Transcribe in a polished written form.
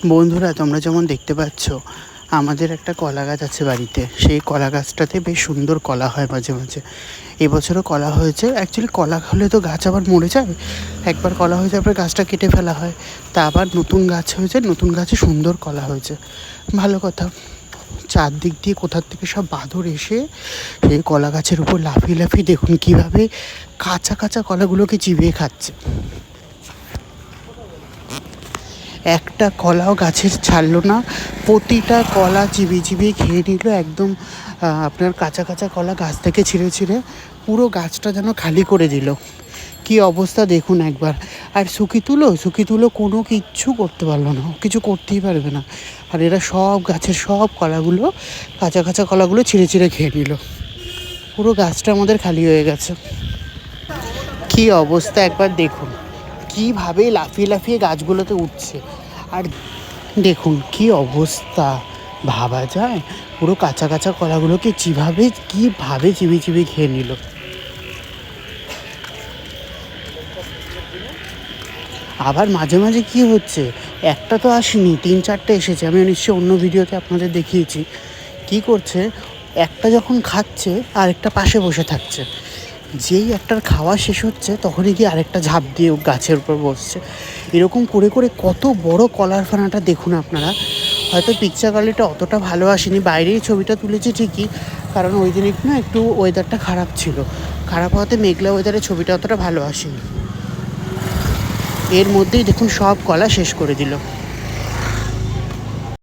বন্ধুরা, তোমরা যেমন দেখতে পাচ্ছ আমাদের একটা কলা গাছ আছে বাড়িতে। সেই কলা গাছটাতে বেশ সুন্দর কলা হয় মাঝে মাঝে। এবছরও কলা হয়েছে। অ্যাকচুয়ালি কলা হলে তো গাছ আবার মরে যায়, একবার কলা হয়ে যাওয়ার পরে গাছটা কেটে ফেলা হয়, তা আবার নতুন গাছ হয়েছে, নতুন গাছে সুন্দর কলা হয়েছে, ভালো কথা। চারদিক দিয়ে কোথার থেকে সব বাঁদর এসে সেই কলা গাছের উপর লাফিয়ে লাফিয়ে দেখুন কীভাবে কাঁচা কাঁচা কলাগুলোকে চিবিয়ে খাচ্ছে। একটা কলাও গাছের ছাড়লো না, প্রতিটা কলা চিবিয়ে চিবিয়ে খেয়ে নিল একদম। আপনার কাঁচা কাঁচা কলা গাছ থেকে ছিঁড়ে ছিঁড়ে পুরো গাছটা যেন খালি করে দিল। কি অবস্থা দেখুন একবার। আর শুকি তুলো কোনো কিচ্ছু করতে পারলো না, কিছু করতেই পারবে না। আর এরা সব গাছের সব কলাগুলো, কাঁচা কাঁচা কলাগুলো ছিঁড়ে ছিঁড়ে খেয়ে নিল। পুরো গাছটা আমাদের খালি হয়ে গেছে। কি অবস্থা একবার দেখুন, কীভাবে লাফিয়ে লাফিয়ে গাছগুলোতে উঠছে। আর দেখুন কি অবস্থা, ভাবা যায়? পুরো কাঁচা কাঁচা কলাগুলোকে কীভাবে চিবিয়ে চিবিয়ে খেয়ে নিল। আবার মাঝে মাঝে কি হচ্ছে, একটা তো আসেনি, 3-4টে এসেছে। আমি নিশ্চয়ই অন্য ভিডিওতে আপনাদের দেখিয়েছি। কি করছে, একটা যখন খাচ্ছে আরেকটা পাশে বসে থাকছে। যেই একটার খাওয়া শেষ হচ্ছে তখনই গিয়ে আরেকটা ঝাঁপ দিয়ে গাছের উপর বসছে। এরকম করে করে কত বড় কলার ফানাটা দেখুন আপনারা। হয়তো পিকচার কোয়ালিটিটা অতটা ভালো আসেনি, বাইরেই ছবিটা তুলেছি ঠিকই, কারণ ওই দিন একটু ওয়েদারটা খারাপ ছিল। খারাপ হওয়াতে মেঘলা ওয়েদারে ছবিটা অতটা ভালো আসেনি। এর মধ্যেই দেখুন সব কলা শেষ করে দিল।